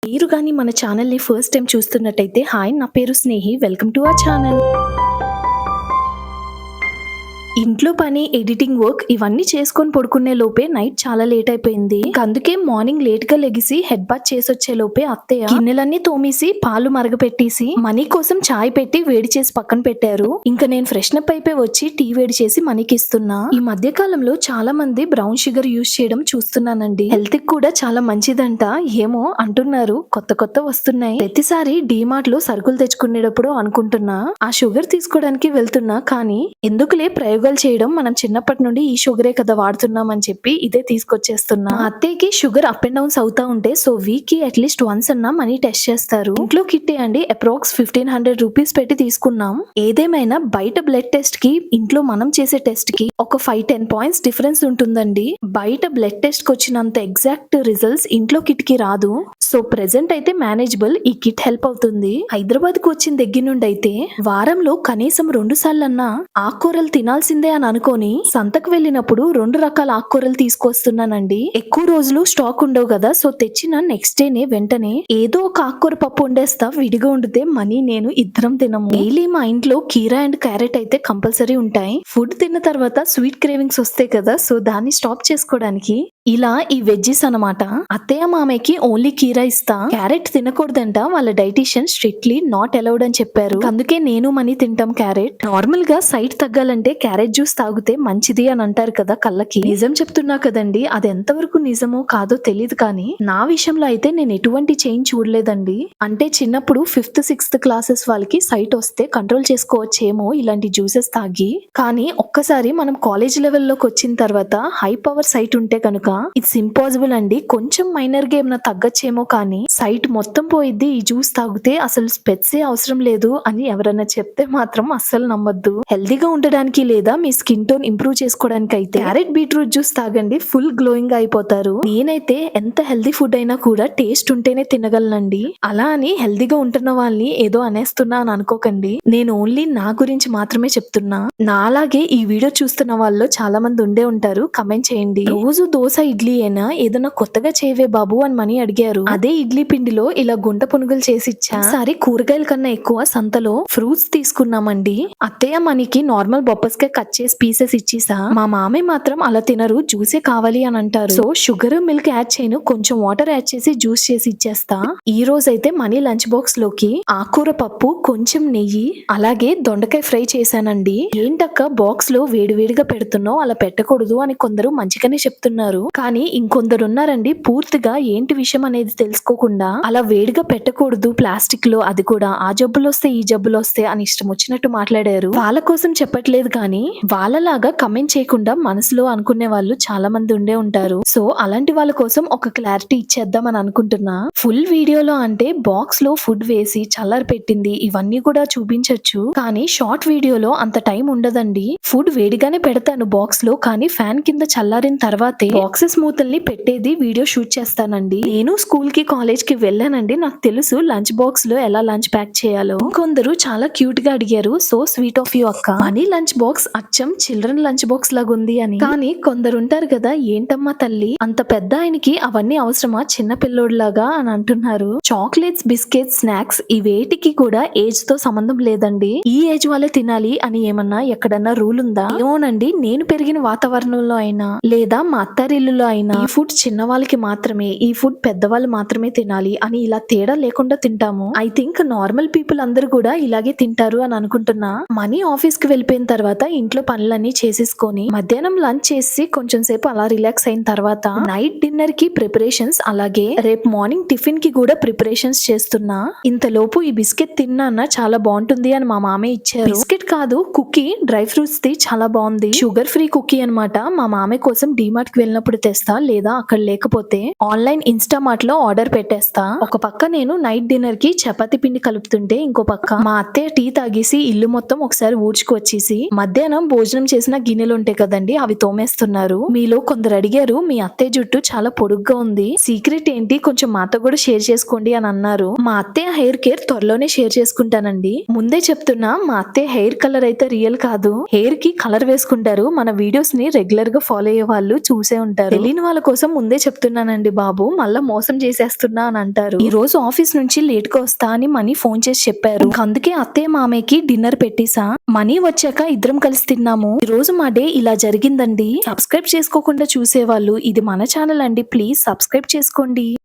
మీరు గాని మన ఛానల్‌ని ఫస్ట్ టైమ్ చూస్తున్నట్టయితే హాయ్, నా పేరు Snehi. Welcome to our channel. ఇంట్లో పని, ఎడిటింగ్ వర్క్ ఇవన్నీ చేసుకొని పడుకునే లోపే నైట్ చాలా లేట్ అయిపోయింది. అందుకే మార్నింగ్ లేట్ గా లెగిసి హెడ్ బాత్ చేసొచ్చే లోపే అత్తయ్య గిన్నెలన్నీ తోమేసి పాలు మరగపెట్టేసి మనీ కోసం చాయ్ పెట్టి వేడి చేసి పక్కన పెట్టారు. ఇంకా నేను ఫ్రెష్నప్ అయిపోయి వచ్చి టీ వేడి చేసి మనీకి ఇస్తున్నా. ఈ మధ్య కాలంలో చాలా మంది బ్రౌన్ షుగర్ యూజ్ చేయడం చూస్తున్నానండి. హెల్త్ కి కూడా చాలా మంచిదంట ఏమో అంటున్నారు. కొత్త కొత్త వస్తున్నాయి. ప్రతిసారి డీమార్ట్ లో సరుకులు తెచ్చుకునేటప్పుడు అనుకుంటున్నా ఆ షుగర్ తీసుకోవడానికి వెళ్తున్నా, కానీ ఎందుకులే ప్రయోగాలు చేయడం, మనం చిన్నప్పటి నుండి ఈ షుగరే కదా వాడుతున్నాం అని చెప్పి ఇదే తీసుకొచ్చేస్తున్నా. మా అత్తయ్యకి షుగర్ అప్ అండ్ డౌన్స్ అవుతా ఉంటే సో వీక్ కి అట్లీస్ట్ వన్స్ అన్నా మనీ టెస్ట్ చేస్తారు. ఇంట్లో కిట్టే అండి అప్రాక్స్ 1500 రూపీస్ పెట్టి తీసుకున్నాం. ఏదేమైనా బయట బ్లడ్ టెస్ట్ కి ఇంట్లో మనం చేసే టెస్ట్ కి ఒక 5-10 పాయింట్స్ డిఫరెన్స్ ఉంటుందండి. బయట బ్లడ్ టెస్ట్ కి వచ్చినంత ఎగ్జాక్ట్ రిజల్ట్స్ ఇంట్లో కిట్ కి రాదు. సో ప్రెసెంట్ అయితే మేనేజబుల్. ఈ కిట్ హెల్ప్ అవుతుంది. హైదరాబాద్ కు వచ్చిన దగ్గర నుండి అయితే వారంలో కనీసం 2 సార్లన్నా ఆకుకూరలు తినాల్సిందే అని అనుకొని సంతకు వెళ్ళినప్పుడు 2 రకాల ఆకుకూరలు తీసుకొస్తున్నానండి. ఎక్కువ రోజులు స్టాక్ ఉండవు కదా, సో తెచ్చిన నెక్స్ట్ డేనే వెంటనే ఏదో ఒక ఆకుకూర పప్పు వండేస్తా. విడిగా వండితే మనీ నేను ఇద్దరం తినము. డైలీ మా ఇంట్లో కీరా అండ్ క్యారెట్ అయితే కంపల్సరీ ఉంటాయి. ఫుడ్ తిన్న తర్వాత స్వీట్ క్రేవింగ్స్ వస్తాయి కదా, సో దాన్ని స్టాప్ చేసుకోవడానికి ఇలా ఈ వెజ్జెస్ అన్నమాట. అత్తయ్య మామయ్యకి ఓన్లీ కీరా ఇస్తా. క్యారెట్ తినకూడదంట, వాళ్ళ డైటీషియన్ స్ట్రిక్ట్లీ నాట్ అలౌడ్ అని చెప్పారు. అందుకే నేను మనీ తింటాం క్యారెట్. నార్మల్ గా సైట్ తగ్గాలంటే క్యారెట్ జ్యూస్ తాగితే మంచిది అని అంటారు కదా కళ్ళకి. నిజం చెప్తున్నా కదండి, అది ఎంతవరకు నిజమో కాదో తెలియదు, కానీ నా విషయంలో అయితే నేను ఎటువంటి చేంజ్ చూడలేదండి. అంటే చిన్నప్పుడు 5th 6th క్లాసెస్ వాళ్ళకి సైట్ వస్తే కంట్రోల్ చేసుకోవచ్చేమో ఇలాంటి జ్యూసెస్ తాగి, కానీ ఒక్కసారి మనం కాలేజ్ లెవెల్లోకి వచ్చిన తర్వాత హై పవర్ సైట్ ఉంటే కనుక ఇట్స్ ఇంపాసిబుల్ అండి. కొంచెం మైనర్ గా ఏమైనా తగ్గచ్చేమో, కానీ సైట్ మొత్తం పోయిద్ది ఈ జ్యూస్ తాగితే. అసలు స్పెట్సే అవసరం లేదు అని ఎవరైనా చెప్తే మాత్రం అస్సలు నమ్మద్దు. హెల్దీగా ఉండడానికి లేదా మీ స్కిన్ టోన్ ఇంప్రూవ్ చేసుకోవడానికి అయితే క్యారెట్ బీట్రూట్ జ్యూస్ తాగండి, ఫుల్ గ్లోయింగ్ అయిపోతారు. నేనైతే ఎంత హెల్దీ ఫుడ్ అయినా కూడా టేస్ట్ ఉంటేనే తినగలనండి. అలా అని హెల్దీగా ఉంటున్న వాళ్ళని ఏదో అనేస్తున్నా అని అనుకోకండి. నేను ఓన్లీ నా గురించి మాత్రమే చెప్తున్నా. నాలాగే ఈ వీడియో చూస్తున్న వాళ్ళు చాలా మంది ఉండే ఉంటారు. కమెంట్ చేయండి. రోజు దోశ ఇడ్లీ అయినా ఏదైనా కొత్తగా చేయవే బాబు అని మనీ అడిగారు. అదే ఇడ్లీ పిండిలో ఇలా గుంట పునుగులు చేసి ఇచ్చా. ఈసారి కూరగాయల కన్నా ఎక్కువ సంతలో ఫ్రూట్స్ తీసుకున్నామండి. అత్తయ్య మనకి నార్మల్ బొప్పస్కాయ కట్ చేసి పీసెస్ ఇచ్చేసా. మా మామయ్య మాత్రం అలా తినరు, జ్యూసే కావాలి అని అంటారు. సో షుగర్ మిల్క్ యాడ్ చేయను, కొంచెం వాటర్ యాడ్ చేసి జ్యూస్ చేసి ఇచ్చేస్తా. ఈ రోజు అయితే మనీ లంచ్ బాక్స్ లోకి ఆకుకూర పప్పు, కొంచెం నెయ్యి, అలాగే దొండకాయ ఫ్రై చేశానండి. ఏంటక్క బాక్స్ లో వేడివేడిగా పెడుతున్నావు, అలా పెట్టకూడదు అని కొందరు మంచిగానే చెప్తున్నారు. కానీ ఇంకొందరు ఉన్నారండి పూర్తిగా ఏంటి విషయం అనేది తెలుసుకోకుండా అలా వేడిగా పెట్టకూడదు ప్లాస్టిక్ లో, అది కూడా ఆ జబ్బులు వస్తే ఈ జబ్బులు వస్తే అని ఇష్టం వచ్చినట్టు మాట్లాడారు. వాళ్ళ కోసం చెప్పట్లేదు, కానీ వాళ్ళలాగా కమెంట్ చేయకుండా మనసులో అనుకునే వాళ్ళు చాలా మంది ఉండే ఉంటారు. సో అలాంటి వాళ్ళ కోసం ఒక క్లారిటీ ఇచ్చేద్దాం అని అనుకుంటున్నా. ఫుల్ వీడియోలో అంటే బాక్స్ లో ఫుడ్ వేసి చల్లారి పెట్టింది ఇవన్నీ కూడా చూపించొచ్చు, కానీ షార్ట్ వీడియోలో అంత టైం ఉండదండి. ఫుడ్ వేడిగానే పెడతాను బాక్స్ లో, కానీ ఫ్యాన్ కింద చల్లారిన తర్వాతే బాక్సెస్ మూతల్ని పెట్టేది వీడియో షూట్ చేస్తానండి. నేను స్కూల్ కి కాలేజ్ కి వెళ్ళానండి, నాకు తెలుసు లంచ్ బాక్స్ లో ఎలా లంచ్ ప్యాక్ చేయాలో. కొందరు చాలా క్యూట్ గా అడిగారు, సో స్వీట్ ఆఫ్ యూ అక్క. మనీ లంచ్ బాక్స్ అచ్చం చిల్డ్రన్ లంచ్ బాక్స్ లాగా ఉంది అని. కానీ కొందరు ఉంటారు కదా, ఏంటమ్మా తల్లి అంత పెద్ద ఆయనకి అవన్నీ అవసరమా చిన్న పిల్లోడ్లాగా అని అంటున్నారు. చాక్లెట్స్, బిస్కెట్స్, స్నాక్స్ ఇవేటికి కూడా ఏజ్ తో సంబంధం లేదండి. ఈ ఏజ్ వాళ్ళే తినాలి అని ఏమన్నా ఎక్కడన్నా రూల్ ఉందా? ఏమోనండి, నేను పెరిగిన వాతావరణంలో అయినా లేదా మా అత్తారిల్లులో అయినా ఈ ఫుడ్ చిన్న వాళ్ళకి మాత్రమే, ఈ ఫుడ్ పెద్దవాళ్ళు మాత్రమే తినాలి అని ఇలా తేడా లేకుండా తింటాము. ఐ థింక్ నార్మల్ పీపుల్ అందరూ కూడా ఇలాగే తింటారు అని అనుకుంటున్నా. మనీ ఆఫీస్ కి వెళ్ళిపోయిన తర్వాత ఇంట్లో పనులన్నీ చేసేసుకొని మధ్యాహ్నం లంచ్ చేసి కొంచెం సేపు అలా రిలాక్స్ అయిన తర్వాత నైట్ డిన్నర్ కి ప్రిపరేషన్స్, అలాగే రేపు మార్నింగ్ టిఫిన్ కి కూడా ప్రిపరేషన్స్ చేస్తున్నా. ఇంతలోపు ఈ బిస్కెట్ తిన్నాన్న చాలా బాగుంటుంది అని మా మామయ్య ఇచ్చారు. బిస్కెట్ కాదు, కుకీ, డ్రై ఫ్రూట్స్ ది చాలా బాగుంది. షుగర్ ఫ్రీ కుకీ అనమాట. మా మామయ్య కోసం డిమార్ట్ కి వెళ్ళినప్పుడు తెస్తా, లేదా అక్కడ లేకపోతే ఆన్లైన్ ఇన్స్టామార్ట్ లో ఆర్డర్ పెట్టేస్తా. ఒక పక్క నేను నైట్ డిన్నర్ కి చపాతీ పిండి కలుపుతుంటే ఇంకో పక్క మా అత్తయ్య టీ తాగేసి ఇల్లు మొత్తం ఒకసారి ఊడ్చుకొచ్చేసి మధ్యాహ్నం భోజనం చేసిన గిన్నెలు ఉంటాయి కదండి అవి తోమేస్తున్నారు. మీలో కొందరు అడిగారు మీ అత్తయ్య జుట్టు చాలా పొడుగ్గా ఉంది, సీక్రెట్ ఏంటి కొంచెం మాతో కూడా షేర్ చేసుకోండి అని అన్నారు. మా అత్తయ్య హెయిర్ కేర్ త్వరలోనే షేర్ చేసుకుంటానండి. ముందే చెప్తున్నా, మా అత్తయ్య హెయిర్ కలర్ అయితే రియల్ కాదు, హెయిర్ కి కలర్ వేసుకుంటారు. మన వీడియోస్ ని రెగ్యులర్ గా ఫాలో అయ్యే వాళ్ళు చూసే ఉంటారు. అంటారు. తెలియని వాళ్ళ కోసం ముందే చెప్తున్నానండి బాబు, మళ్ళా మోసం చేసేస్తున్నా అని అంటారు. ఈ రోజు ఆఫీస్ నుంచి లేట్ గా వస్తా అని మనీ ఫోన్ చేసి చెప్పారు. అందుకే అత్తయ్య మామయ్యకి డిన్నర్ పెట్టేసా. మనీ వచ్చాక ఇద్దరం కలిసి తిన్నాము. ఈ రోజు మా డే ఇలా జరిగిందండి. సబ్స్క్రైబ్ చేసుకోకుండా చూసేవాళ్ళు ఇది మన ఛానల్ అండి, ప్లీజ్ సబ్స్క్రైబ్ చేసుకోండి.